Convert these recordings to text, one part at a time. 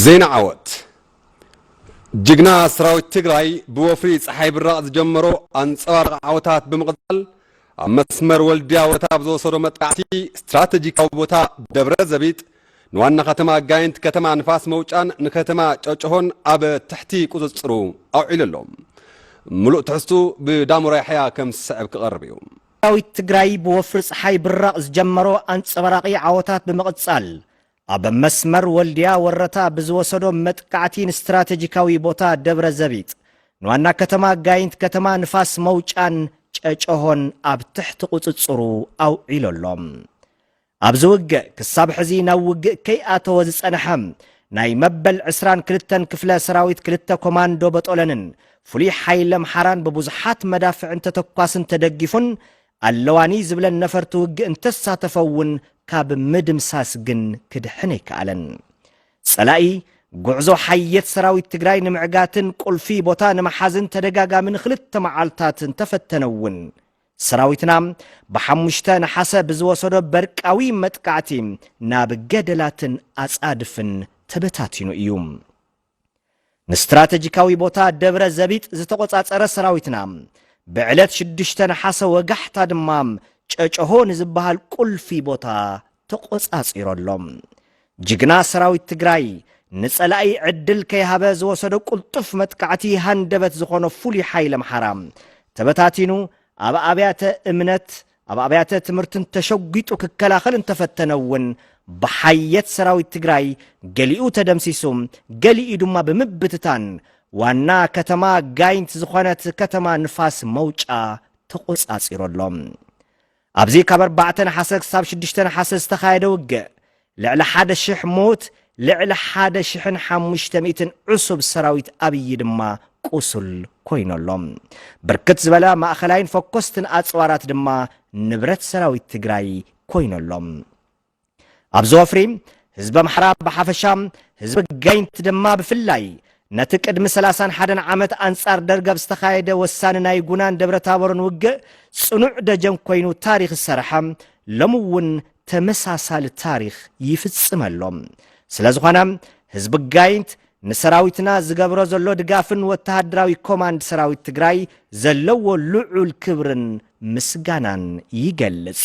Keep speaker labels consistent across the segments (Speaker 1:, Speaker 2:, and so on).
Speaker 1: زين عوت جigna سراويت تግራይ بوفري ፀሓይ ብራቕ ዝጀመሮ አንጻር ዓወታት በመቀጠል መስመር ወልዲያ ወታ ብዝወሰዶ መጥቃዕቲ ስትራቴጂካዊ ቦታ ደብረ ዘቢጥ ንዋና ከተማ ጋይንት ከተማ ንፋስ መውጫን ንከተማ ጨጨሆን ኣብ ትሕቲ ቁፅጽሩ ኣውዒለሎም ሙሉእ ትሕዝቱ ብዳሙራ ያሕያ ከም ዝስዕብ ክቐርብ እዩ
Speaker 2: ሰራዊት ትግራይ ብወፍሪ ፀሓይ ብራቕ ዝጀመሮ አንጸባራቂ ዓወታት በመቀጠል ኣብ መስመር ወልዲያ ወረታ ብዝወሰዶ መጥቃዕቲን ስትራቴጂካዊ ቦታ ደብረ ዘቢጥ ንዋና ከተማ ጋይንት ከተማ ንፋስ መውጫን ጨጨሆን ኣብ ትሕቲ ቁፅጽሩ ኣውዒለሎም ኣብ ዝውግእ ክሳብ ሕዚ ናብ ውግእ ከይኣተወ ዝጸንሐ ናይ መበል 22 ክፍለ ሰራዊት 2 ኮማንዶ በጦለንን ፍሉይ ሓይሊ ኣምሓራን ብብዙሓት መዳፍዕን ተተኳስን ተደጊፉን ኣለዋኒ ዝብለን ነፈርቲ ውግእ እንተሳተፈውን ካብ ምድምሳስ ግን ክድሕን ይከኣለን ጸላኢ ጉዕዞ ሓየት ሰራዊት ትግራይ ንምዕጋትን ቁልፊ ቦታ ንመሓዝን ተደጋጋምን ክልተ መዓልታትን ተፈተነውን ሰራዊትና በሓሙሽተ ነሓሰ ብዝወሰዶ በርቃዊ መጥቃዕቲ ናብ ገደላትን ኣጻድፍን ተበታቲኑ እዩ ንስትራቴጂካዊ ቦታ ደብረ ዘቢጥ ዝተቆጻጸረ ሰራዊትና ብዕለት 6 ነሓሰ ወጋሕታ ድማ ጨጨሆ ንዝበሃል ቁልፊ ቦታ ተቆጻጺሮሎም ጅግና ሰራዊት ትግራይ ንጸላኢ ዕድል ከይሃበ ዝወሰዶ ቁልጥፍ መጥቃዕቲ ሃንደበት ዝኾነ ፍሉይ ሓይሊ ኣምሓራ ተበታቲኑ ኣብ ኣብያተ እምነት ኣብ ኣብያተ ትምህርትን ተሸጊጡ ክከላኸል እንተፈተነውን ብሓየት ሰራዊት ትግራይ ገሊኡ ተደምሲሱ ገሊኡ ድማ ብምብትታን ዋና ከተማ ጋይንት ዝኾነት ከተማ ንፋስ መውጫ ተቆጻጺሮሎም ኣብዚ ካብ 4 ነሓሰ ክሳብ 6 ነሓሰ ዝተኻየደ ውግእ ልዕሊ 1,000 ሞት ልዕሊ 1,500 ዕሱብ ሰራዊት ኣብይ ድማ ቁሱል ኮይኖሎም ብርክት ዝበለ ማእኸላይን ፎኮስትን ኣጽዋራት ድማ ንብረት ሰራዊት ትግራይ ኮይኖሎም ኣብ ዘወፍሪ ህዝቢ ኣምሓራ ብሓፈሻ ህዝቢ ጋይንት ድማ ብፍላይ ነቲ ቅድሚ 31 ዓመት አንጻር ደርጋብ ዝተኻየደ ወሳኒ ናይ ጉናን ደብረ ታቦርን ውግእ ጽኑዕ ደጀን ኮይኑ ታሪኽ ዝሰርሐ ለምውን ተመሳሳሊ ታሪኽ ይፍጽመሎም ስለዝኾነ ህዝቢ ጋይንት ንሰራዊትና ዝገብሮ ዘሎ ድጋፍን ወተሃደራዊ ኮማንድ ሰራዊት ትግራይ ዘለዎ ልዑል ክብርን ምስጋናን ይገልጽ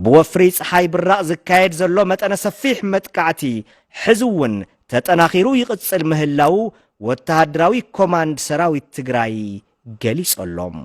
Speaker 2: ብወፍሪ ፀሓይ ብራቕ ዝካየድ ዘሎ መጠነ ሰፊሕ መጥቃዕቲ ሕዝውን ተጠናኺሩ ይቕጽል ምህላው ወተሃደራዊ ኮማንድ ሰራዊት ትግራይ ገሊጾሎም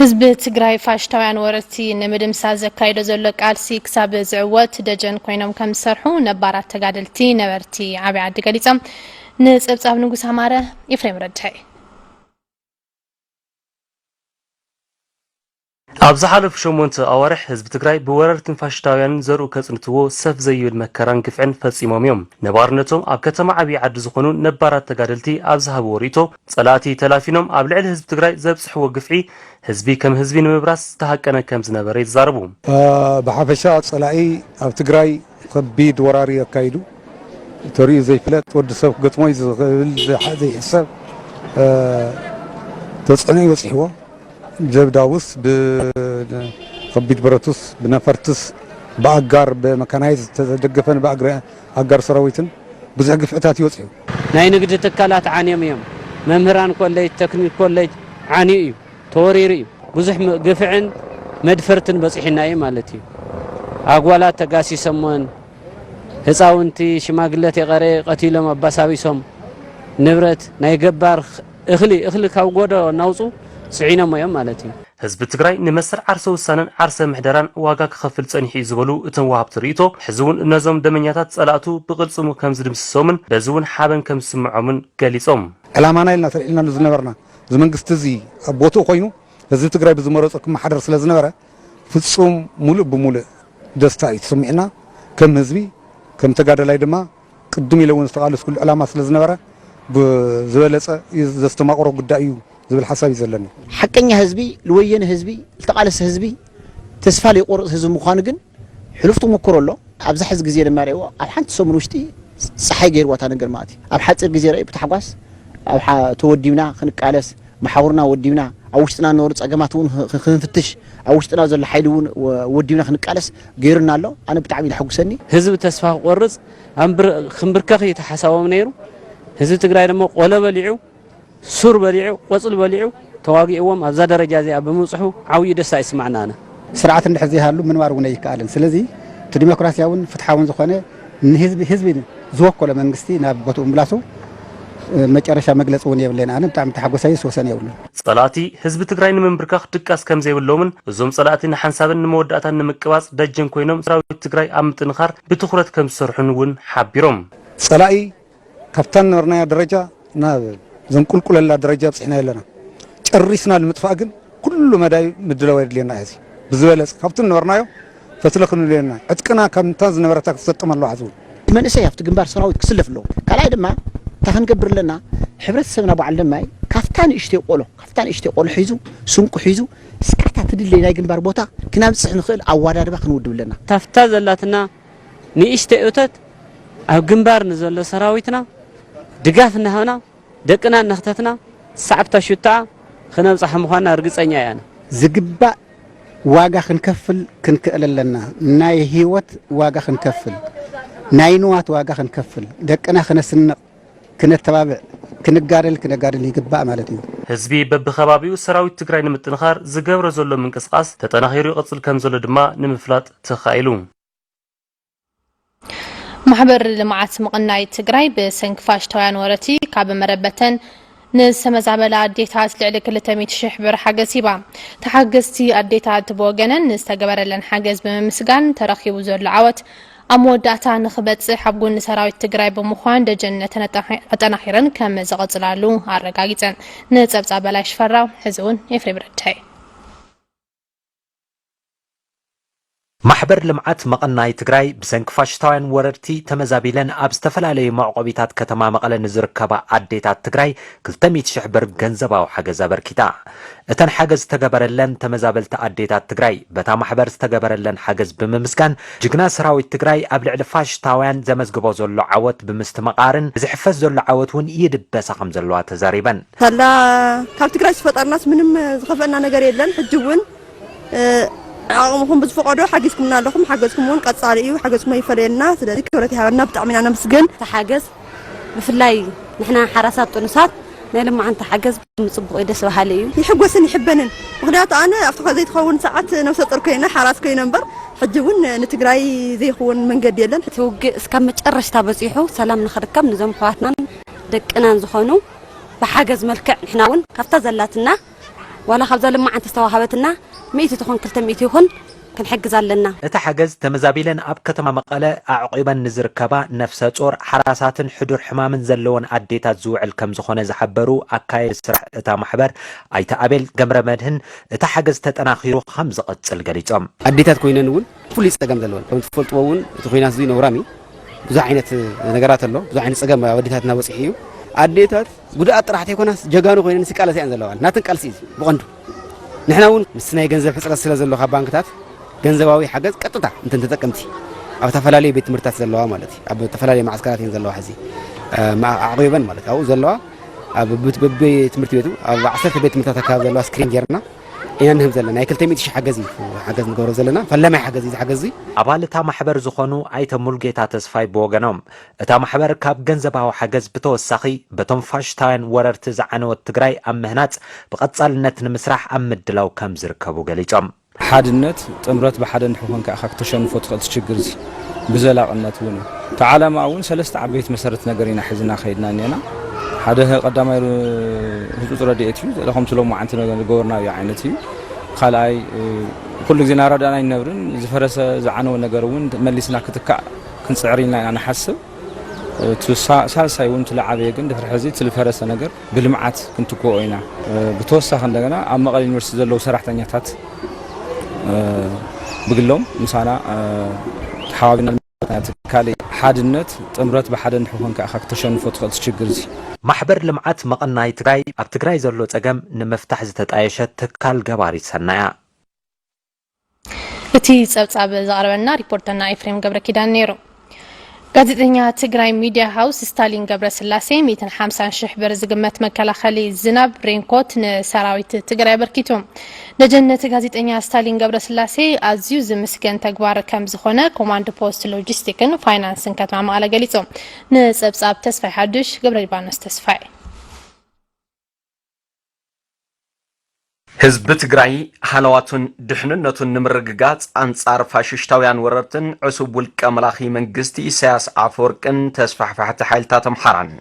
Speaker 3: ህዝቢ ትግራይ ፋሽታውያን ወረርቲ ንምድምሳ ዘካይዶ ዘሎ ቃልሲ ክሳብ ዝዕወት ደጀን ኮይኖም ከም ዝሰርሑ ነባራት ተጋደልቲ ነበርቲ ዓብይ ዓዲ ገሊፆም ንፀብጻብ ንጉስ ኣማረ ኤፍሬም ረድሐ
Speaker 4: ኣብዚ ሓለፉ 8 ኣዋርሕ ህዝቢ ትግራይ ብወረርትን ፋሽታውያን ዘርኡ ከጽንትዎ ሰፍ ዘይብል መከራን ግፍዕን ፈጺሞም እዮም ነባርነቶም ኣብ ከተማ ዓብይ ዓዲ ዝኾኑ ነባራት ተጋደልቲ ኣብ ዝሃብዎ ሪቶ ጸላእቲ ተላፊኖም ኣብ ልዕሊ ህዝቢ ትግራይ ዘብጽሕዎ ግፍዒ ህዝቢ ከም ህዝቢ ንምብራስ ዝተሃቀነ ከም ዝነበረ ይዛረቡ
Speaker 5: ብሓፈሻ ጸላኢ ኣብ ትግራይ ከቢድ ወራሪ ያካይዱ ተሪኡ ዘይፍለጥ ወዲ ሰብ ገጥሞ ዝኽእል ዘይሕሰብ ተጽዕኖ ይወጽሕዎ جبداوس بخبيت براتوس بنفرتس بأجار بمكانايز تدقفن بأجار سراويتن بزعق فتات يوصيو
Speaker 6: ناي نقد تكالات عانيم يوم ممهران كوليج تكنيك كوليج عانيو توريري بزح قفعن مدفرتن بصحناي مالتي أقوالات تقاسي سمون هصاونتي شماغلتي غري قتيلهم أباساويسهم نبرت ناي قبار اخلي كاو غودو ناوصو سعينا ما يوم مالتي
Speaker 4: ህዝቢ ትግራይ ንመስር ዓርሰ ውሳነን ዓርሰ ምሕደራን ዋጋ ክኸፍል ጸኒሑ ዝበሉ እተን ዋሃብቲ ርእቶ ሕዝውን እነዞም ደመኛታት ጸላእቱ ብቕልጽሙ ከም ዝድምስሶምን በዝውን ሓበን ከም ዝስምዖምን ገሊጾም
Speaker 5: ዕላማና ኢልና ተልዒልና ዝነበርና እዚ መንግስቲ እዚ ኣብ ቦትኡ ኮይኑ ህዝቢ ትግራይ ብዝመረፆ ክመሓደር ስለ ዝነበረ ፍጹም ሙሉእ ብሙሉእ ደስታ እዩ ተሰሚዕና ከም ህዝቢ ከም ተጋደላይ ድማ ቅድም ኢለውን ዝተቃለስ ኩሉ ዕላማ ስለ ዝነበረ بزبالة زستماقرو قدائيو ዝብል ሓሳብ ይዘለኒ
Speaker 2: حقኛ ህዝቢ ለወየነ ህዝቢ ዝተቃለሰ ህዝቢ ተስፋ ለይቆርጽ ህዝቢ ምዃኑ ግን ሕሉፍቱ መክረሎ ኣብዛ ሕዚ ግዜ ድማ ረይዎ ኣብ ሓንቲ ሰሙን ውሽጢ ፀሓይ ገይርዋታ ነገር ማለት ኣብ ሓፂር ግዜ ረይ ብታሕጓስ ኣብ ተወዲብና ክንቃለስ ማሕበርና ወዲብና ኣብ ውሽጥና ነور ፀገማት እውን ክንፍትሽ ኣብ ውሽጥና ዘሎ ሓይሊ እውን ወዲብና ክንቃለስ ገይርና ኣሎ ኣነ ብጣዕሚ ይሕጉሰኒ
Speaker 6: ህዝቢ ተስፋ ቆርጽ ኣምብር ክንብርከኽ የተሓሳቦም ነይሩ ህዝቢ ትግራይ ደሞ ቆለ በሊዑ ሱር በሊዑ ቆጽል በሊዑ ተዋጊዕዎም ኣብዛ ደረጃ እዚኣ ብምጽሑ ዓብይ ደስታ ይስማዕና ኣነ
Speaker 7: ስርዓት እንድሕር ዘይሃሉ ምንባር እውን ኣይከኣልን ስለዚ እቲ ዲሞክራሲያውን ፍትሓውን ዝኾነ ንህዝቢ ዝወከሎ መንግስቲ ናብ ቦትኡ ምላሱ መጨረሻ መግለጽ እውን የብለና ኣነ ብጣዕሚ ተሓጎሳይ ስወሰን የብሉ
Speaker 4: ጸላቲ ህዝቢ ትግራይ ንምንብርካኽ ድቃስ ከም ዘይብሎምን እዞም ጸላእቲ ንሓንሳብን ንመወዳእታን ንምቅባጽ ደጀን ኮይኖም ሰራዊት ትግራይ ኣብ ምጥንኻር ብትኹረት ከም ዝሰርሑን እውን ሓቢሮም
Speaker 5: ጸላኢ ካብታን ነበርናዮ ደረጃ ናብ ዘንቁልቁለላ ደረጃ በጽሕና ኣለና ጨሪስና ንምጥፋእ ግን ኩሉ መዳይ ምድላው የድልየና እዚ ብዝበለጽ ካብቱን ነበርናዮ ፈትለኽን ለና ዕጥቅና ከምታ ዝነበረታ ክሰጥም ኣለዋ ዓዝው
Speaker 2: መንእሰይ ኣብቲ ግንባር ሰራዊት ክስለፍ ኣለዎ ካልኣይ ድማ ተኸንገብር ለና ሕብረተሰብና በዓል ድማ ካፍታን እሽተይ ቆሎ ሒዙ ስንቁ ሒዙ ስካታ ትድለይ ናይ ግንባር ቦታ ክናብጽሕ ንኽእል ኣዋዳድባ ክንውድብ ለና
Speaker 6: ታፍታ ዘላትና ንእሽተይ እቶት ኣብ ግንባር ንዘሎ ሰራዊትና ድጋፍ እናሃብና ደቅና እናኽተትና ሰዓብታ ሹታ ክነብጽሕ ምዃንና እርግጸኛ እያ
Speaker 7: ዝግባእ ዋጋ ክንከፍል ክንክእል ኣለና ናይ ህይወት ዋጋ ክንከፍል ናይ ንዋት ዋጋ ክንከፍል ደቅና ክነስንቕ ክነተባብዕ ክነጋደል ይግባእ ማለት እዩ
Speaker 4: ህዝቢ በብኸባቢኡ ሰራዊት ትግራይ ንምጥንኻር ዝገብሮ ዘሎ ምንቅስቃስ ተጠናኺሩ ይቕጽል ከም ዘሎ ድማ ንምፍላጥ ተኻኢሉ
Speaker 3: ማሕበር ልምዓት ምቕናይ ትግራይ ብሰንኪ ፋሽስታውያን ወረርቲ ካብ መረበተን ንዝተመዛበላ ኣዴታት ልዕሊ 200,000 ብር ሓገዝ ሂባ ተሓገዝቲ ኣዴታት ብወገነን ንዝተገበረለን ሓገዝ ብምምስጋን ተረኺቡ ዘሎ ዓወት ኣብ መወዳእታ ንኽበጽሕ ኣብ ጎኒ ሰራዊት ትግራይ ብምዃን ደጀነተን ኣጠናኺረን ከም ዝቕጽላሉ ኣረጋጊፀን ንፀብጻብ በላይ ሽፈራው ሕዚ እውን ኤፍሬም ረዳይ
Speaker 8: ማሕበር ልምዓት መቐናይ ትግራይ ብሰንኪ ፋሽስታውያን ወረርቲ ተመዛቢለን ኣብ ዝተፈላለዩ መዕቆቢታት ከተማ መቐለ ንዝርከባ ኣዴታት ትግራይ 200,000 ብር ገንዘባዊ ሓገዝ ኣበርኪታ እተን ሓገዝ ተገበረለን ተመዛበልቲ ኣዴታት ትግራይ በታ ማሕበር ዝተገበረለን ሓገዝ ብምምስጋን ጅግና ሰራዊት ትግራይ ኣብ ልዕሊ ፋሽስታውያን ዘመዝግቦ ዘሎ ዓወት ብምስትምቓርን ዝሕፈዝ ዘሎ ዓወት እውን ይድበሳ ከም ዘለዋ ተዛሪበን
Speaker 9: ታላ ካብ ትግራይ ዝፈጠርናስ ምንም ዝኸፈና ነገር የለን ሕጂ እውን ኣቕምኹም ብዝፈቐዶ ሓጊዝኩምና ኣለኹም ሓገዝኩም እውን ቀጻሊ እዩ ሓገዝኩም ይፈለየና ስለዚ ክብረት ይሃበና ብጣዕሚ ኢና ነመስግን
Speaker 10: ተሓገዝ ብፍላይ ንሕና ሓራሳት ጥኑሳት ናይ ልምዓንቲ ሓገዝ ምጽቡቕ ደስ በሃሊ እዩ
Speaker 9: ይሕጎስን ይሕበንን ምክንያቱ ኣነ ኣብቲ ዘይትኸውን ሰዓት ነፍሰ ጡር ኮይነ ሓራስ ኮይነ እምበር ሕጂ እውን ንትግራይ ዘይኸውን መንገዲ የለን
Speaker 10: ትውግእ እስካብ መጨረሽታ በፂሑ ሰላም ንኽርከብ ንዞም ኣሕዋትናን ደቅናን ዝኾኑ ብሓገዝ መልክዕ ንሕና እውን ካብታ ዘላትና ዋላ ካብዛ ልምዓንቲ ዝተዋሃበትና 100 ትኾን 200 ይኹን ክንሕግዝ ኣለና
Speaker 8: እቲ ሓገዝ ተመዛቢለን ኣብ ከተማ መቐለ ኣዕቂበን ንዝርከባ ነፍሰ ጾር ሓራሳትን ሕዱር ሕማምን ዘለዎን ኣዴታት ዝውዕል ከም ዝኾነ ዝሓበሩ ኣካየዲ ስራሕ እታ ማሕበር ኣይተ ኣቤል ገምረ መድህን እቲ ሓገዝ ተጠናኺሩ ከም ዝቕጽል ገሊጾም
Speaker 11: ኣዴታት ኮይነን እውን ፍሉይ ፀገም ዘለወን ከም ትፈልጥዎ እውን እቲ ኩናት እዚ ነውራሚ ብዙሕ ዓይነት ነገራት ኣሎ ብዙሕ ዓይነት ፀገም ኣዴታትና በፂሑ እዩ ኣዴታት ጉድኣት ጥራሕ ዘይኮናስ ጀጋኑ ኮይነን ሲቃለስ እየን ዘለዋ ናትን ቃልሲ እዩ ብቐንዱ ንሕና እውን ምስ ናይ ገንዘብ ሕፅረት ስለ ዘሎ ካብ ባንክታት ገንዘባዊ ሓገዝ ቀጥታ እንተን ተጠቀምቲ ኣብ ተፈላለዩ ቤት ትምህርትታት ዘለዋ ማለት እዩ ኣብ ተፈላለዩ ማዕስከራት እየን ዘለዋ ሕዚ ኣዕቂበን ማለት ኣብኡ ዘለዋ ኣብ ትምህርቲ ቤቱ ኣብ 10 ቤት ትምህርትታት ኣካባቢ ዘለዋ ስክሪን ጌርና ኢና ንህብ ዘለና ናይ 200,000 ሓገዝ ንገብሮ ዘለና ፈላማይ ሓገዝ እዩ ዝሓገዝ
Speaker 8: ኣባል እታ ማሕበር ዝኾኑ ኣይተ ሙልጌታ ተስፋይ ብወገኖም እታ ማሕበር ካብ ገንዘባዊ ሓገዝ ብተወሳኺ በቶም ፋሽስታውያን ወረርቲ ዝዓነወት ትግራይ ኣብ ምህናፅ ብቐጻልነት ንምስራሕ ኣብ ምድላው ከም ዝርከቡ ገሊጾም
Speaker 12: ሓድነት ጥምረት ብሓደ ንሕኮን ከዓ ከተሸንፎ ትኽእል ትሽግር እዚ ብዘላቕነት እውን ተዓላማ እውን ሰለስተ ዓበይቲ መሰረት ነገር ኢና ሒዝና ከይድና እኒና ሓደ ቀዳማይ ህፁፅ ረድኤት እዩ ዘለኹም ስሎም ማዓንቲ ነገር ገበርና እዩ ዓይነት እዩ ካልኣይ ኩሉ ግዜ ናረዳና ይነብርን ዝፈረሰ ዝዓነወ ነገር እውን መሊስና ክትካእ ክንፅዕር ኢልና ኢና ንሓስብ ሳልሳይ እውን ትለዓበየ ግን ድሕሪ ሕዚ ትልፈረሰ ነገር ብልምዓት ክንትክኦ ኢና ብተወሳኺ እንደገና ኣብ መቐለ ዩኒቨርሲቲ ዘለዉ ሰራሕተኛታት ብግሎም ምሳና ተሓዋቢና كالي حادنت تمرت بحدن حكون كأخك تشنفو تخلص شجرزي
Speaker 8: ማሕበር ልምዓት መቐናይ ትግራይ ኣብ ትግራይ ዘሎ ጸገም ንምፍታሕ ዝተጣየሸት ትካል ገባሪት ሰናያ
Speaker 3: እቲ ጸብጻብ ዘቕረበና ሪፖርተርና ኤፍሬም ገብረ ኪዳን ነይሩ ጋዜጠኛ ትግራይ ሚዲያ ሃውስ ስታሊን ገብረ ስላሴ 150,000 ብር ዝግመት መከላኸሊ ዝናብ ሬንኮት ንሰራዊት ትግራይ በርኪቶም ደጀነት ጋዜጠኛ ስታሊን ገብረ ስላሴ ኣዝዩ ዝምስገን ተግባር ከም ዝኾነ ኮማንድ ፖስት ሎጂስቲክን ፋይናንስን ከተማ መቐለ ገሊጾም ንጸብጻብ ተስፋይ ሓድሽ ገብረ ሊባኖስ ተስፋይ
Speaker 13: ህዝብ ትግራይ ሃለዋቱን ድሕንነቱን ንምርግጋጽ አንጻር ፋሽስታውያን ወረርትን ዕሱብ ውልቀ መላኺ መንግስቲ ኢሳያስ አፈወርቅን ተስፋሕፋሕቲ ሓይልታት ኣምሓራን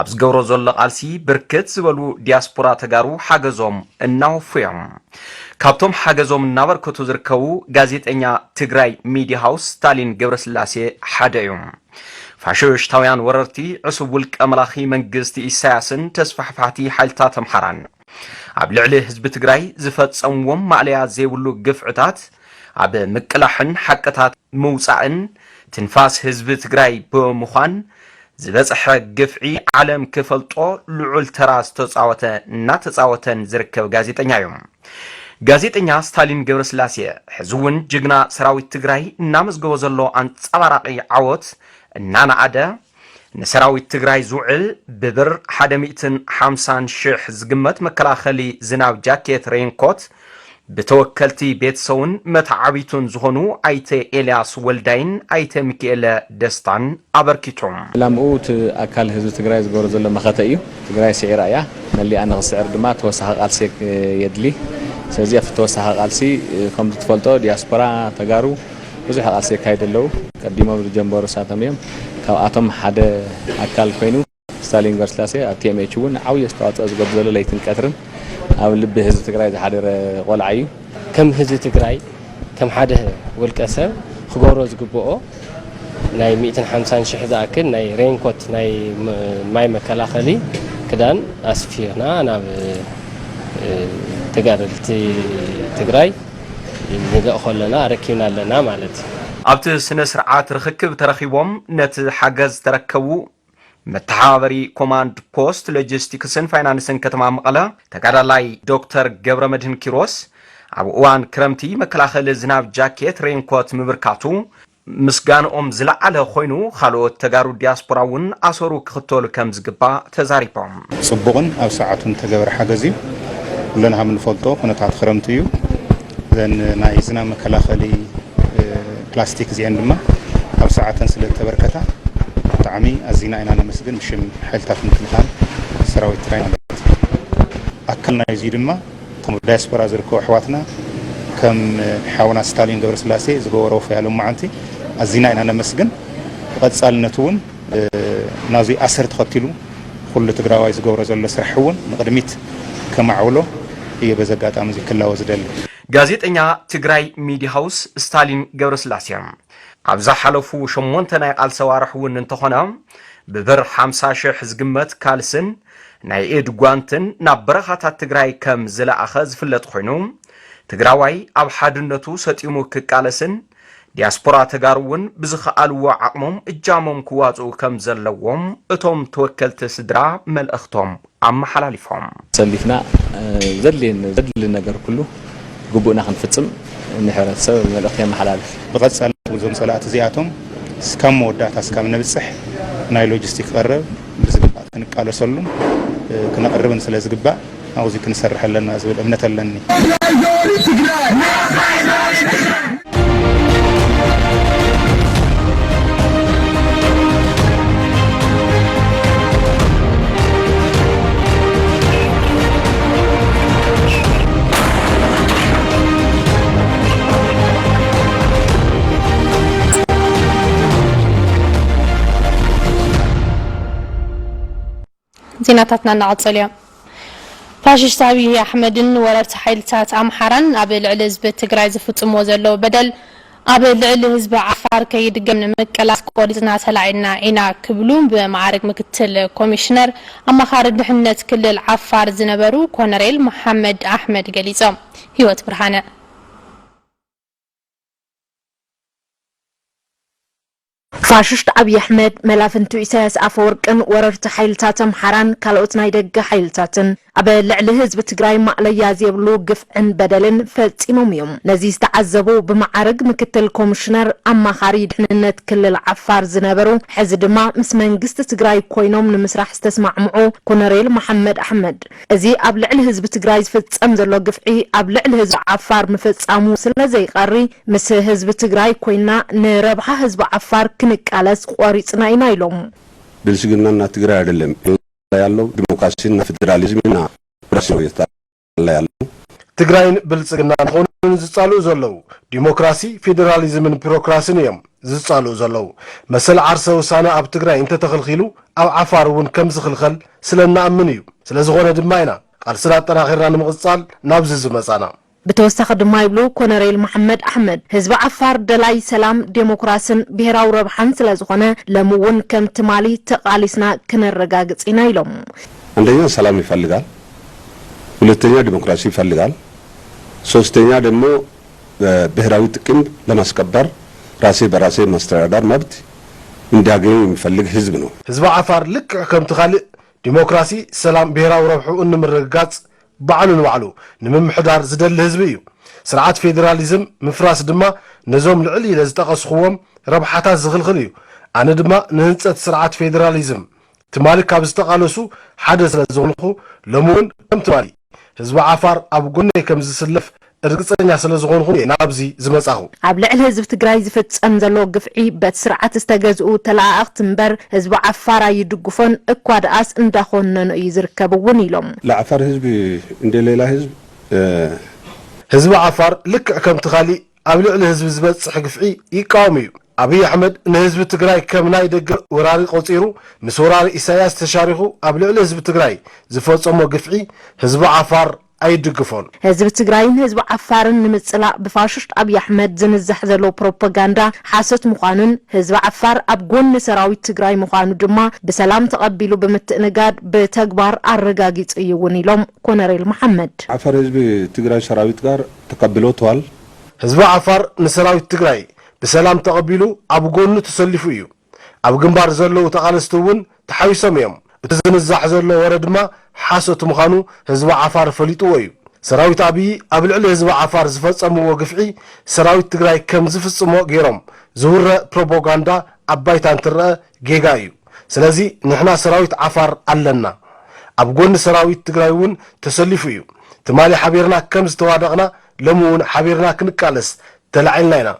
Speaker 13: ኣብ ዝገብሮ ዘሎ ቃልሲ ብርክት ዝበሉ ዲያስፖራ ተጋሩ ሓገዞም እናወፍዮም ካብቶም ሓገዞም እናበርከቱ ዝርከቡ ጋዜጠኛ ትግራይ ሚዲያ ሃውስ ስታሊን ገብረስላሴ ሓደ እዩ ፋሽስታውያን ወረርቲ ዕሱብ ውልቀ መላኺ መንግስቲ ኢሳያስን ተስፋሕፋሕቲ ሓይልታት ኣምሓራን ኣብ ልዕሊ ህዝቢ ትግራይ ዝፈጸምዎም ማዕለያ ዘይብሉ ግፍዕታት ኣብ ምቅላሕን ሓቅታት ምውፃእን ትንፋስ ህዝቢ ትግራይ ብምዃን ዝበፅሐ ግፍዒ ዓለም ክፈልጦ ልዑል ተራ ዝተፃወተ እናተፃወተን ዝርከብ ጋዜጠኛ እዩ ጋዜጠኛ ስታሊን ገብረስላሴ ሕዝውን ጅግና ሰራዊት ትግራይ እናመዝገቦ ዘሎ አንጸባራቂ ዓወት እናናዓደ ንሰራዊት ትግራይ ዝውዕል ብብር 150,000 ዝግመት መከላኸሊ ዝናብ ጃኬት ሬንኮት بتوكلتي بيت سون متعبيتون زخونو ايت إلياس ولدين ايت ميكيل دستان ابركيتوم
Speaker 14: لاموت اكل هزو تግራይ ዝገበሮ ዘሎ መኸተ እዩ ትግራይ ሲዕራ እያ መሊ ኣነ ክስዕር ድማ ተወሳኺ ቃልሲ የድሊ ስለዚ ኣብ ተወሳኺ ቃልሲ ከም ትፈልጦ ዲያስፖራ ተጋሩ ብዙሕ ቃልሲ ካይደለው ቀዲሞም ዝጀመሩ ሳተም እዮም ካብኣቶም ሓደ ኣካል ኮይኑ ስታሊን ገብረስላሴ ኣብ ቲኤምኤች እውን ዓብዪ ኣስተዋፅኦ ዝገብር ዘሎ ለይትን ቀትርን ኣብ ልቢ ህዝቢ ትግራይ ዝሓደረ ቆልዓ እዩ
Speaker 15: ከም ህዝቢ ትግራይ ከም ሓደ ውልቀ ሰብ ክገብሮ ዝግብኦ ናይ 150,000 ዝኣክል ናይ ሬንኮት ናይ ማይ መከላኸሊ ክዳን ኣስፊርና ናብ ተጋደልቲ ትግራይ ንገእ ከለና ረኪብና ኣለና ማለት እዩ
Speaker 13: ኣብቲ ስነ ስርዓት ርክክብ ተረኺቦም ነቲ ሓገዝ ተረከቡ متحاوري كوماند بوست لوجيستيكسن فاينانسن كتما مقاله تقادلاي دكتور ገብረ መድህን ኪሮስ ኣብ እዋን ክረምቲ መከላኸሊ ዝናብ ጃኬት ሬንኮት ምብርካቱ ምስጋንኦም ዝለዓለ ኮይኑ ካልኦት ተጋሩ ዲያስፖራ እውን ኣሰሩ ክኽተሉ ከም ዝግባ ተዛሪቦም
Speaker 16: ጽቡቕን ኣብ ሰዓቱን ተገበረ ሓገዝ እዩ ኩለና ከም ንፈልጦ ኩነታት ክረምቲ እዩ ዘን ናይ ዝናብ መከላኸሊ ፕላስቲክ እዚአን ድማ ኣብ ሰዓተን ስለ ተበርከታ طعمي أزينا إنا نمسجن مشم حلتات مكلخان سراوي تراين أكلنا يزيد ما تم دايسبورا زركو حواتنا كم حاونا ستالين ገብረስላሴ زغورو في علوم معنتي أزينا إنا نمسجن وقد سألنا تون نازي أسر تختلو كل تجراوي زغورو زل سرحون مقدميت كمعولو هي بزقات أمزي كلها وزدل
Speaker 13: ጋዜጠኛ ትግራይ ሚዲያ ሃውስ ስታሊን ገብረስላሴ ኣብዛ ሓለፉ 8 ናይ ቃልሲ ዋርሕውን እንተኾነ ብብር 50,000 ዝግመት ካልስን ናይ ኢድ ጓንትን ናብ በረኻታት ትግራይ ከም ዝለኣኸ ዝፍለጥ ኮይኑ ትግራዋይ ኣብ ሓድነቱ ሰጢሙ ክቃለስን ዲያስፖራ ተጋሩውን ብዝኸኣልዎ ዓቕሞም እጃሞም ክዋፅኡ ከም ዘለዎም እቶም ተወከልቲ ስድራ መልእኽቶም ኣመሓላሊፎም
Speaker 14: ሰሊፍና ዘድሊ ነገር ኩሉ ግቡእና ክንፍጽም ንሕብረተሰብ መልእኽቲ የመሓላልፍ
Speaker 16: ብቐጻሊ ዞም ሰላት እዚኣቶም እስካብ መወዳእታ እስካብ ነብፅሕ ናይ ሎጂስቲክ ቀረብ ብዝግባእ ክንቃለሰሉ ክነቕርብን ስለ ዝግባእ ኣብዚ ክንሰርሕ ኣለና ዝብል እምነት ኣለኒ
Speaker 3: زيناتنا نعطليا فاشيست أبي أحمد وررت حيلتات أمحران أبي العلز بتجراي زفتمو زلو بدل أبي العلز بعفار كيد جمن مكلاس كوريزنا تلعنا عنا كبلون بمعارك مكتل كوميشنر أما خارج حنة كل العفار زنبرو كونريل محمد أحمد جليزام هيوت برهانه
Speaker 17: فاششت أبي أحمد ملافنتو إساس أفوركن وررت حيلتاتم حران كالوت نايدق حيلتاتن أبا لعله حزب تግራይ ማዕለያ زيبلو قفعن بدلن ፈጺሞም ነዚ ዝተዓዘቡ بمعرق مكتل كومشنر أماخاري ድሕንነት ክልል ዓፋር ዝነበሩ ሕዚ ድማ ምስ መንግስቲ ትግራይ ኮይኖም ንምስራሕ ዝተስማዕምዑ ኮሎኔል መሐመድ አሕመድ እዚ ኣብ ልዕሊ ህዝቢ ትግራይ ዝፍጸም ዘሎ ግፍዒ ኣብ ልዕሊ ህዝቢ ዓፋር ምፍጻሙ ስለዘይቀሪ ምስ ህዝቢ ትግራይ ኮይና ንረብሓ ህዝቢ ዓፋር ክንቃለስ ቆሪጽና ኢና ኢሎም
Speaker 18: ብልጽግናና ትግራይ አይደለም ያለው ዲሞክራሲና ፌደራሊዝምና ፕሬሲዮታ ያለው
Speaker 19: ትግራይን ብልጽግና ሆነን ዝጻሉ ዘለው ዲሞክራሲ ፌደራሊዝምን ቢሮክራሲን እዮም ዝጻሉ ዘለው መሰል ዓርሰ ውሳነ ኣብ ትግራይ እንተ ተኸልኺሉ ኣብ ዓፋር እውን ከም ዝኽልኸል ስለናኣምን እዩ ስለዝኾነ ድማ ኢና ቃልስና ጠራኺርና ንምቕጻል ናብዚ ዝመጻና
Speaker 17: بتوسخ دمايبلو كونريل محمد أحمد حزب عفار دلاي سلام ديمقراسن بهراو ربحان سلازخونه لمون كم تمالي تقاليسنا كنرقاقص إنايلوم
Speaker 18: عندنا سلام يفلقال ሁለተኛ ዲሞክራሲ ይፈልጋል ሶስተኛ ደግሞ ብሔራዊ ጥቅም ለማስከበር ራሴ በራሴ ማስተዳደር መብት እንዲያገኝ የሚፈልግ ህዝብ ነው
Speaker 19: ህዝብ ዓፋር ልክ ከም ትኻልእ ዲሞክራሲ ሰላም ብሔራዊ ረብሑ እንምርጋጽ بعلن وعلو نمم حدار زدل هزبيو سرعات فيدراليزم مفراس دما نزوم العلي لزتقصخوهم ربحاتات زغلغليو أنا دما ننسات سرعات فيدراليزم تمالك كابزتقالسو حدث لزغلخو لمون كم تمالي هزب عفار أبو قلنا كم زسلف ርግጸኛ ስለዝኾንኹ ናብዚ ዝመጻኹ
Speaker 17: ኣብ ልዕሊ ህዝቢ ትግራይ ዝፍጸም ዘሎ ግፍዒ በስርዓት ዝተገዝኡ ተላኣኽት እምበር ህዝቢ ዓፋር ይድግፎን እኳ ደኣስ እንዳኾነኑ እዩ ዝርከብውን ኢሎም
Speaker 18: ለዓፋር ህዝቢ እንደ ሌላ
Speaker 19: ህዝቢ ዓፋር ልክ ከም ትኻሊ ኣብ ልዕሊ ህዝቢ ዝበጽሕ ግፍዒ ይቃወም እዩ አብይ አሕመድ ንህዝቢ ትግራይ ከም ናይ ደገ ወራሪ ቆጺሩ ምስ ወራሪ ኢሳያስ ተሻሪኹ ኣብ ልዕሊ ህዝቢ ትግራይ ዝፈጸሞ ግፍዒ ህዝቢ ዓፋር አይድግፎን
Speaker 17: ህዝብ ትግራይን ህዝብ ዓፋርን ንምጽላእ በፋሽስት አብይ አሕመድ ዝንዛሕ ዘሎ ፕሮፓጋንዳ ሓሰት ምዃኑን ህዝብ ዓፋር ኣብ ጎን ሰራዊት ትግራይ ምዃኑ ድማ በሰላም ተቀቢሉ በመትንጋድ በተግባር አረጋግጥ ይውን ኢሎም ኮሎኔል መሐመድ
Speaker 18: ዓፋር ህዝብ ትግራይ ሰራዊት ጋር ተቀብሎታል
Speaker 19: ህዝብ ዓፋር ንሰራዊት ትግራይ በሰላም ተቀቢሉ ኣብ ጎኑ ተሰሊፉ እዩ ኣብ ግንባር ዘለው ተቃለስቱውን ተሓዊሶም እዮም ዝንዛሕ ዘሎ ወረ ድማ ሓሰት ምዃኑ ህዝብ ዓፋር ፈሊጥዎ እዩ ሰራዊት አብይ ኣብ ልዕሊ ህዝብ ዓፋር ዝፈጸምዎ ግፍዒ ሰራዊት ትግራይ ከም ዝፍጽሞ ገይሮም ዝውረ ፕሮፓጋንዳ ኣባይታን ትረአ ጌጋ እዩ ስለዚ ንሕና ሰራዊት ዓፋር ኣለና ኣብ ጎኒ ሰራዊት ትግራይ እውን ተሰሊፉ እዩ ትማሊ ሓቢርና ከም ዝተዋደቕና ለምውን ሓቢርና ክንቃለስ ተላዒልና ኢና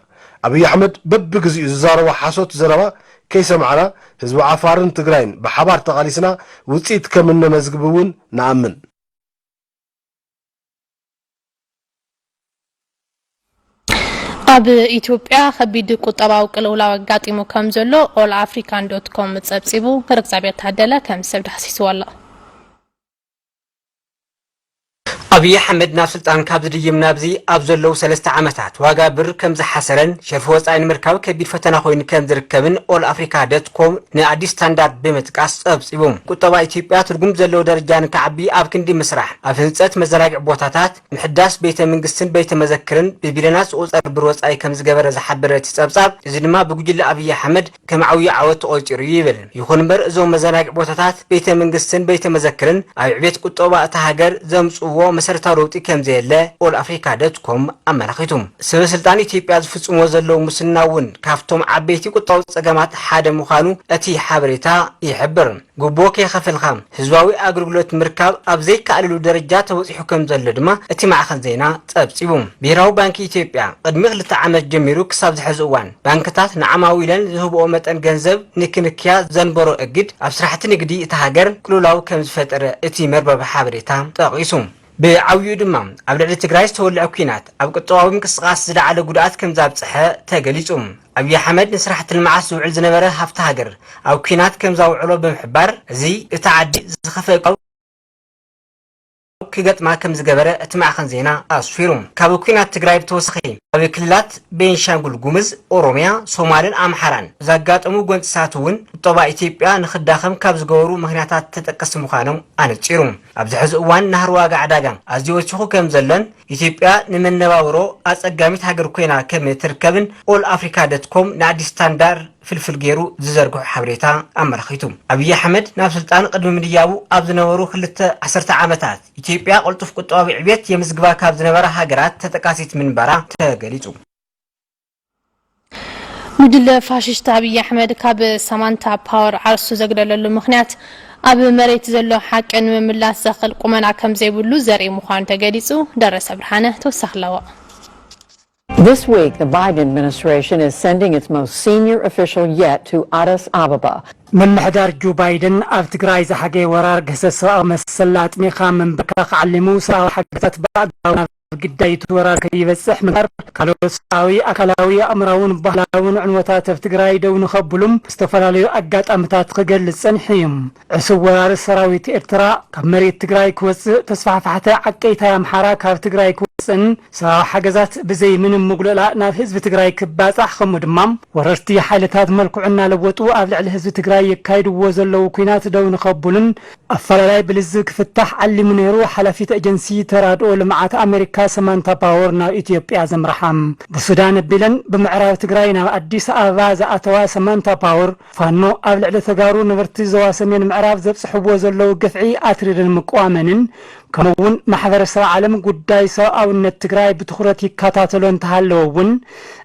Speaker 19: አብይ አሕመድ በብግዚኡ ዝዛረቦ ሓሰት ዘረባ كيسمعنا حزب عفارن تግራይን بحبار تقاليسنا ውጽኢት ከም እንመዝግብውን نأمن
Speaker 3: ኣብ ኢትዮጵያ ከቢድ ቁጠባዊ ቅልውላው አጋጢሙ ከም ዘሎ allafrican.com ጸብጺቡ ርግጻቤት ታደለ ከም ሰብ ዳህሲስዋላ
Speaker 20: አብይ አሕመድ ናብ ስልጣን ካብ ዝድይም ናብዚ ኣብ ዘለው 3 ዓመታት ዋጋ ብር ከም ዝሓሰረን ሸርፍ ወጻኢ ንምርካብ ከቢድ ፈተና ኮይኑ ከም ዝርከብን allafrica.com ንኣዲስ ስታንዳርድ ብምጥቃስ ጸብጺቦም ቁጠባ ኢትዮጵያ ትርጉም ዘለው ደረጃን ከዓቢ ኣብ ክንዲ መስራሕ ኣብ ህንጸት መዘናግዒ ቦታታት ምሕዳስ ቤተ መንግስትን ቤተ መዘክርን ብቢልዮናት ዝቑጸር ብር ወጻኢ ከም ዝገበረ ዝሓበረት ጸብጻብ እዚ ድማ ብጉጅለ አብይ አሕመድ ከም ዓውይ ዓወት ቆፂሩ ይብል ይኹን እምበር እዞም መዘናግዒ ቦታታት ቤተ መንግስትን ቤተ መዘክርን ኣብ ዕቤት ቁጠባ እታ ሃገር ዘምጽዎ መሰረታዊ ለውጢ ከም ዘየለ allafrica.com ኣመላኺቱም ስልጣን ኢትዮጵያ ዝፍጽሞ ዘለው ሙስናውን ካፍቶም ዓበይቲ ቁጠባዊ ጸገማት ሓደ ምዃኑ እቲ ሓበሬታ ይሕብር ጉቦ ከይኸፈልኻ ህዝባዊ ኣገልግሎት ምርካብ ኣብ ዘይከኣልሉ ደረጃ ተበፂሑ ከም ዘሎ ድማ እቲ ማዕኸን ዜና ጸብጺቡ ብሔራዊ ባንኪ ኢትዮጵያ ቅድሚ 2 ዓመት ጀሚሩ ክሳብ ዝሕዚ እዋን ባንክታት ንዓማዊለን ዝህብኦ መጠን ገንዘብ ንክንክያ ዘንበሮ እግድ ኣብ ስራሕቲ ንግዲ እቲ ሃገር ቅልውላው ከም ዝፈጠረ እቲ መርበብ ሓበሬታ ጠቒሱ بعويو دمام عبد التجراي استولى أكينات أبو قطعوا منقصقاس زد على جودات كم زاب صحة تجليسهم أبي حمد نسرحة المعاصي وعز نبره هفت هاجر أو كينات كم زاو علو بمحبر زي تعدي زخفة كجت ما كم زجبرة اتمع خنزينا أسفيرهم كابوكينات تجراي بتوسخين أبي كلات بين شانقول جومز أوروميا سومالين أمحران زجات أمو جنت ساتون طبعا إثيوبيا نخداخم كابز جورو مهنيات تتقسم خانم أنا تشيرهم أبزحز وان نهر واقع داجان أزيو تشوفو كم زلن إثيوبيا نمن نباورو أتقامت هاجر كوينا كم تركبن allafrica.com نادي ستاندر ፍልፍል ገይሩ ዝዘርግሑ ሓበሬታ ኣመላኺቱ ኣብይ ኣሕመድ ናብ ስልጣን ቅድሚ ምድያቡ ኣብ ዝነበሩ 2 ዓመታት ኢትዮጵያ ቅልጡፍ ቁጠባዊ ዕብየት የምዝግባ ካብ ዝነበረ ሃገራት ተጠቃሲት ምንባራ ተገሊጹ
Speaker 3: ምድለ ፋሽስት ኣብይ ኣሕመድ ካብ ሳማንታ ፓወር ዓርሱ ዘግደለሉ ምኽንያት ኣብ መሬት ዘሎ ሓቅን ምምላስ ዘኽል ቁመና ከም ዘይብሉ ዘርኢ ምዃኑ ተገሊጹ ደረሰ ብርሃነ ተወሳኽለዋ
Speaker 21: This week, the Biden administration is sending its most senior official yet to Addis Ababa.
Speaker 22: من محدار جو بايدن ኣብ ትግራይ ዝሓገየ ወራር ገሰሰ መሰላት ሚኻ መንበካ ዓሊሙ ስራው ሓገታት ባዕድ ግዳይቱ ወራር ከይበጽሕ ምንባር ካልኦሳዊ ኣካላዊ ኣምራውን ባህላውን ዕንወታት ኣብ ትግራይ ደው ንኸብሉም ዝተፈላለዩ ኣጋጣሚታት ክገልጽ ጸኒሕዮም ዕሱብ ወራር ሰራዊት ኤርትራ ካብ መሬት ትግራይ ክወጽእ ተስፋሕፋሕተ ዓቀይታ ኣምሓራ ካብ ትግራይ ክወጽእን ሰራው ሓገዛት ብዘይ ምንም ምጉልላ ናብ ህዝቢ ትግራይ ክባጻሕ ከምኡ ድማ ወረርቲ ሓይልታት መልክዑና ለወጡ ኣብ ልዕሊ ህዝቢ ትግራይ የካይድዎ ዘለው ኩናት ደው ንኸብሉን ኣፈላላይ ብልዝ ክፍታሕ ዓሊሙ ነይሩ ሓላፊት ኤጀንሲ ተራድኦ ልምዓት ኣሜሪካ سمانتا باور نا إثيوبيا زمرحام بسودان بلن بمعراب تجراي نا أديس أبا زأتوا سمانتا باور فانو قبل على تجارو نبرتي زواسمين معراب زبس حبوز اللو قفعي أثر المقوامن كمون محور العالم قداي سواء أو النتجراي بتخرتي كاتاتلون تهالوون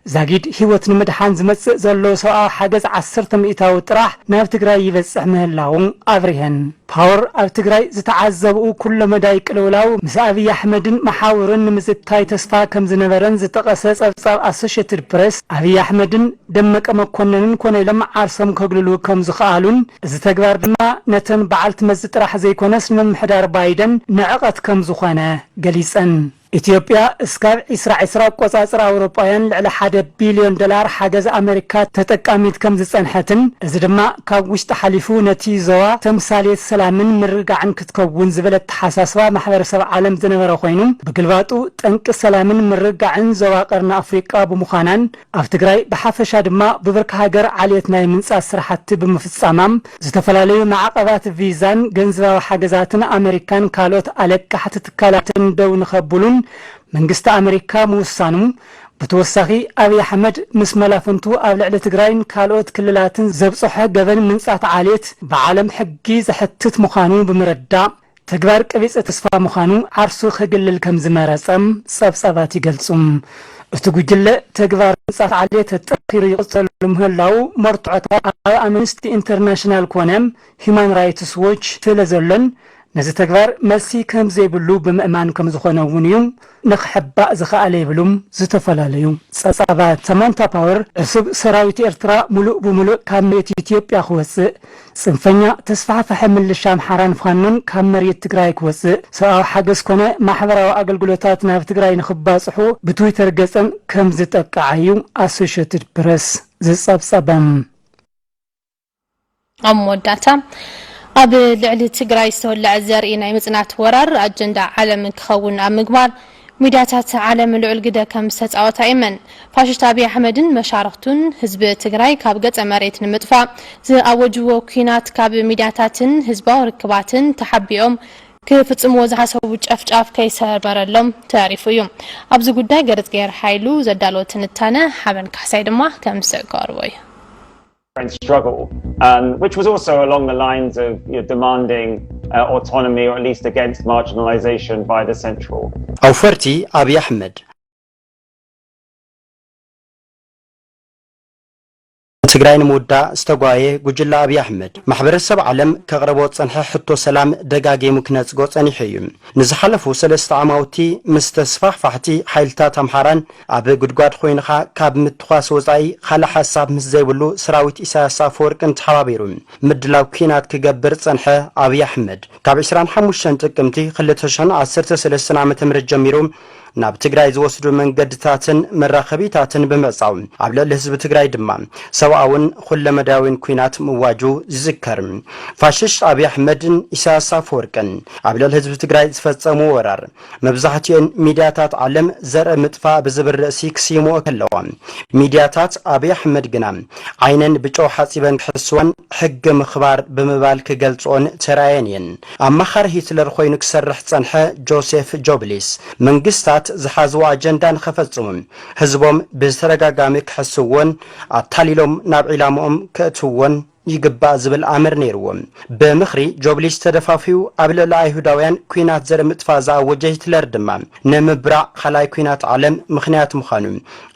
Speaker 22: زاجد هيوت نمدحان زمت زلو سواء حجز 10 مئة وطرح ناف تجراي بس عمل لاون أفريهن باور أو تجراي زتعذبوا كل مدايك لولاو مسأبي أحمدن محاورن مزتاي تسفا كم زنبرن زتقصص أبصار أسوشيتد بريس أبي أحمدن دمك أما كونن كون لما عرسم كقللو كم زخالون زتجبر دما نتن بعلت مزت راح زي كونس من محدار بايدن نعقد كم زخانة جليسن إثيوبيا اسكاب إسراء قصاصر أوروبيان على $1 بليون حجز أمريكا تتقامت كم زنحتن زدما كوش تحالفو نتيزوا تمثالية سلام من رجعن كتكون زبلت حساسوا محور سبع عالم زنبر خوينم بقلباتو تنك سلام من رجعن زواقرنا أفريقيا بمخانان أفتقراي بحفش دما ببرك هاجر عاليتنا من ساسر حتى بمفصامام زتفلالي مع عقبات فيزان جنزوا حجزاتنا أمريكان كالوت عليك حتى تكالاتن دون خبولون منجست أمريكا موسانو بتوسخي أبي أحمد مسملافنتو أبلع لتجراين كالوت كللاتن زبصحة جبل من ساعة عاليت بعالم حقي زحتت مخانو بمردة تجبر كبيس تصفى مخانو عرسو خجل الكم زمارسم صبصباتي جلسم استجل تجبر ساعة عاليت التأخير يقصر المهلاو مرتعة أمنستي انترناشنال كونام هيومان رايتس ووتش تلزلن نزي تكبر ملسي كم زي بلو بمأمان كم زخونا ونيوم نخحبا زخاء ليبلوم زتفلاليوم سابات سمانتا باور عصب سراويت إرترا ملوء بملوء كامريت يوتيوبيا خوصي صنفنيا تسفع فحمل الشام حران فخانون كامريت تقراي كوصي سواء حاجز كونه محبرا وأقل قلوتاتنا في تقراي نخبا صحو بتويتر قسم كم زتقعيوم أسوشيتد بريس زي صبصبام
Speaker 3: أموداتا أب لعل تجراي استولع زرقي ناي مصنعت ورر أجندة عالم كخون أمجبار ميداتات عالم العل جدا كم ست أو تأمن فاشت أبي أحمدن مشاركتون حزب تجراي كابجت أمريت المدفع زي أوجو كينات كاب ميداتاتن حزب وركباتن تحبيهم كيف تسموز حسوج أف كيسر برلهم تعرفوا أبز جدا جرت غير حيلو زدالوتن التانة حبن كحسيد ما كم سكاروي
Speaker 23: struggle, which was also along the lines of demanding autonomy or at least against marginalization by the central.
Speaker 24: أوفرتي أبي أحمد تجراي نمودا استقوايه جوجلا أبي أحمد محبر السبع علم كغربوت صنح حتى سلام دقاقي مكنات قوت أني حيم نزحلفو سلست عماوتي مستصفح فحتي حيلتات همحران أبي قدقاد خوينخا كاب متخواس وزعي خلا حساب مزيولو سراويت إساس صافور كنت حوابيرون مدلاو كينات كقبر صنح أبي أحمد كاب 25 تقمتي خلتشان 10 سلسنا عام تمرد جميروم ناب تجراي زوسدو من قدتاتن مراخبيتاتن بمعصاون عبل الحزب تجراي دمان سواءون كل مداوين كوينات مواجو ذكرم فاشش أبي أحمدن إساس صافوركن عبل الحزب تجراي تفصمو ورار مبزحتين ميدياتات عالم زرع مدفع بزبر رأسي كسيمو كلوان ميدياتات أبي أحمد جنام عينن بجو حاسبن حسوان حق مخبار بمبالك جلسون تراينين أما خر هتلر خوينك سرح صنحة جوزيف جوبليس من قصة ኩናት ዝሓዝዎ ኣጀንዳን ከፈጽሙ ህዝቦም ብዝተረጋጋሚ ክሕስዎን ኣታሊሎም ናብ ዒላምኦም ከእትውዎን ይግባእ ዝብል ኣምር ነይርዎም ብምኽሪ ጆብሊስ ተደፋፊዩ ኣብ ልዕሊ ኣይሁዳውያን ኩናት ዘርኢ ምጥፋእ ዝኣወጀ ሂትለር ድማ ንምብራዕ ካልኣይ ኩናት ዓለም ምኽንያት ምዃኑ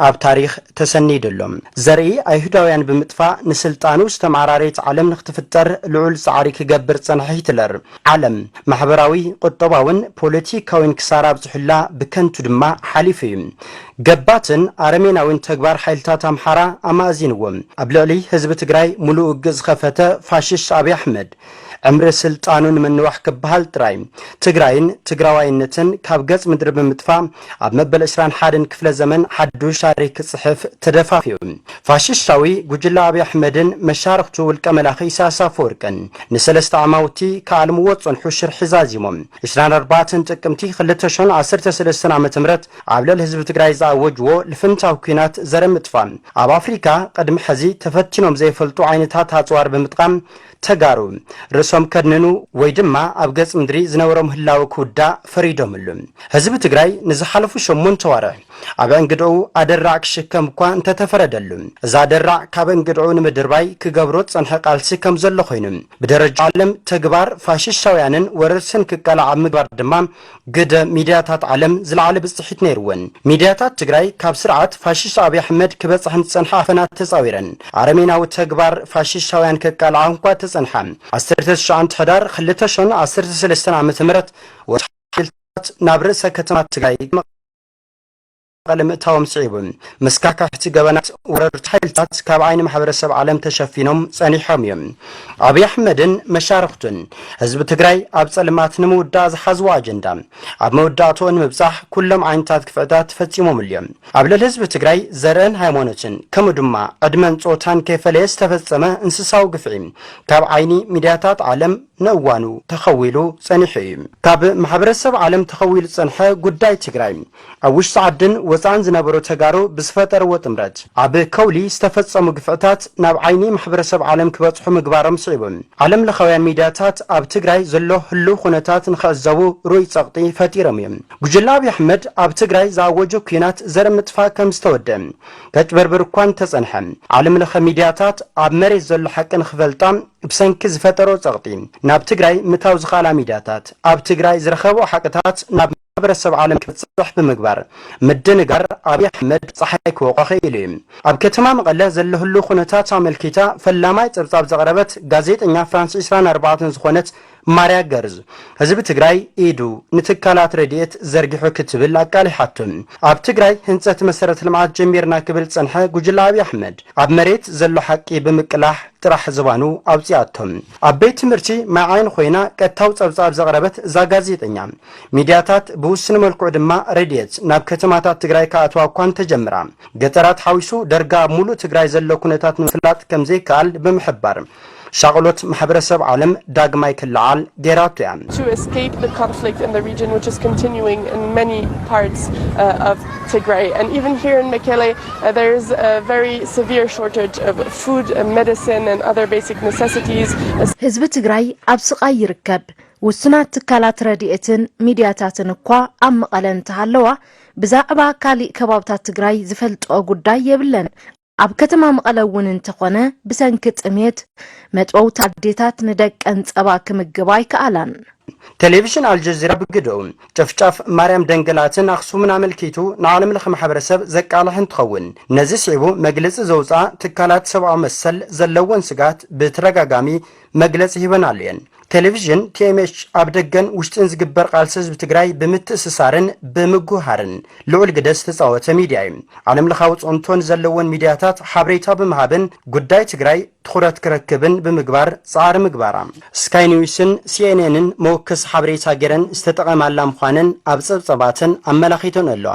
Speaker 24: ኣብ ታሪክ ተሰኒድሎም ዘርኢ ኣይሁዳውያን ብምጥፋእ ንስልጣኑ ዝተማዕራረየት ዓለም ንክትፍጠር ልዑል ፃዕሪ ክገብር ፀንሐ ሂትለር ዓለም ማሕበራዊ ቁጠባውን ፖለቲካውን ክሳራ ብዝሕላ ብከንቱ ድማ ሓሊፉ እዩ ገባትን ኣረሜናውን ተግባር ሓይልታት ኣምሓራ ኣማእዚንዎም ኣብ ልዕሊ ህዝቢ ትግራይ ሙሉእ እግዝ ዝኸፈተ ፋሽስት ኣብይ ኣሕመድ ዕምሪ ስልጣኑን ምንዋሕ ክበሃል ጥራይ ትግራይን ትግራዋይነትን ካብ ገጽ ምድሪ ብምጥፋእ ኣብ መበል 21 ክፍለ ዘመን ሓዱሽ ታሪክ ክጽሕፍ ተደፋፊዩ ፋሽስታዊ ጉጅለ ኣብይ ኣሕመድን መሻርክቱ ውልቀ መላኺ ኢሳያስ አፈወርቅን ንሰለስተ ዓማውቲ ከኣልምዎ ፀንሑ ሽርሒ ዛዚሞም 24 ጥቅምቲ 2013 ዓ.ም ኣብ ልዕሊ ህዝቢ ትግራይ ዝኣወጅዎ ልፍንታዊ ኩናት ዘርኢ ምጥፋእ ኣብ ኣፍሪካ ቅድሚ ሕዚ ተፈቲኖም ዘይፈልጡ ዓይነታት ኣጽዋር ብምጥቃም ተጋሩ ርሶም ከድንኑ ወይ ድማ ኣብ ገጽ ምድሪ ዝነበሮም ህላዊ ክውዳእ ፈሪዶምሉ ህዝቢ ትግራይ ንዝሓለፉ 8 ወርሕ ኣብ እንግድኡ ኣደራዕ ክሽከም እኳ እንተተፈረደሉ እዛ ኣደራዕ ካብ እንግድኡ ንምድርባይ ክገብሮ ፀንሐ ቃልሲ ከም ዘሎ ኮይኑ ብደረጃ ዓለም ተግባር ፋሽስታውያንን ወረርስን ክቀላዕ ምግባር ድማ ግደ ሚድያታት ዓለም ዝለዓለ ብፅሒት ነይርወን ሚድያታት ትግራይ ካብ ስርዓት ፋሽስት ኣብይ ኣሕመድ ክበፅሕን ፀንሐ ኣፈናት ተፃዊረን ኣረሜናዊ ተግባር ፋሽስታውያን ክቀላዕ እንኳ ተፀንሐ 19 ሕዳር 2013 ዓ.ም ወታደራት ናብ ርእሰ ከተማ ትግራይ قلمتهم صعيبون مسكاكحت جبنات وررت حيلتات كابعين محبرسب عالم تشفينهم صني حميم أبي أحمدن مشاركتن حزب تجري أبصلمات نمود داز حزوا أجندا أب موداتون مبصح كلهم عينتات كفعدات فتيمهم اليوم قبل الحزب تجري زرن هايمونتن كمدما أدمن صوتان كيف ليس تفسمه انسساو قفعين كابعيني ميدياتات عالم نوانو تخويلو صنيحيم كاب محبرسب عالم تخويل صنحه قداي تجري أوش سعدن وزان زنبرو تجارو بسفتر وتمرد عب كولي استفسمو قفعتات ناب عيني محبرسب عالم كبتصحو مقبارم صعيبون عالم لخوان ميدياتات أب تجري زلو هلو خونتات نخزو روي سقطي فتيرميم جلاب أحمد أب تجري زاوجو كينات زرم متفاكم استودم كتبربر كوان تصنحم عالم لخ ميدياتات أب مريز زلو حق نخفلتام بسنكز فترو سقطي ناب تجري متاوز خالا ميدياتات أب تجري زرخبو حقتات ناب محبرسب عالم كتصح بمقبار مدنقر أبي أحمد صحيك وقاخي إليم أب كتما مقالة زله اللو خونتات عمل كيتا فاللامايت ارتاب زغربت غازيت انيا فرانس 24 زخونت ماريا جرز حزب تجراي ايدو نتكالات رديت زرقحو كتبل اقالي حاتم اب تجراي هنصت مسرت لمعات جميرنا كبل صنحه جوجل ابي احمد اب مريت زلو حقي بمقلاح ጥራሕ ዝባኑ ኣብፅያቶም ኣብ ቤት ትምህርቲ ማዓይን ኮይና ቀጥታው ፀብፃብ ዘቕረበት እዛ ጋዜጠኛ ሚድያታት ብውስን መልክዑ ድማ ሬድየት ናብ ከተማታት ትግራይ ከኣትዋ እኳን ተጀምራ ገጠራት ሓዊሱ ደርጋ ሙሉእ ትግራይ ዘሎ ኩነታት ንምፍላጥ ከምዘይከኣል ብምሕባር شغلت محبرسب عالم داغماي كلعال جيراتيان
Speaker 1: to escape the conflict in the region which is continuing in many parts of Tigray and even here in Mekele there is a very severe shortage of food and medicine and other basic necessities
Speaker 17: ህዝቢ ትግራይ ኣብ ስቃይ ይርከብ ውስናት ትካላት ረድኤትን ሚድያታትን እኳ ኣብ መቐለ እንተሃለዋ ብዛዕባ ካሊእ ከባብታት ትግራይ ዝፈልጦ ጉዳይ የብለን ኣብ ከተማ መቐለ እውን እንተኾነ ብሰንኪ ጥሜት መጥወው ታዴታት ንደቀን ጸባ ክምግባ ይከኣላን ቴሌቪዥን አልጀዚራ ብግደው ጨፍጫፍ ማርያም ደንገላትን አክሱምን አመልኪቱ ንዓለም ለኸ ማህበረሰብ ዘቃላህን ትኸውን ነዚ ሲቡ መግለጽ ዘውፃ ትካላት ሰብአዊ መሰል ዘለወን ስጋት ብተረጋጋሚ መግለጽ ይበናልየን ቴሌቪዥን ቲኤምኤች ኣብደገን ውሽጥን ዝግበር ቃልሲ ህዝቢ ትግራይ ብምትእስሳርን ብምጉሃርን ልዑል ግደስ ተጻወተ ሚድያ ዓለም ለኻዊ ጽንቶን ዘለወን ሚድያታት ሓበሬታ ብምሃብን ጉዳይ ትግራይ ትኹረት ክረክብን ብምግባር ጻዕሪ ምግባራ ስካይ ኒውስን ሲኤንኤንን መወከስ ሓበሬታ ገረን ዝተጠቐማላ ምዃንን ኣብ ጸብጸባትን ኣመላኺቶን ኣሎ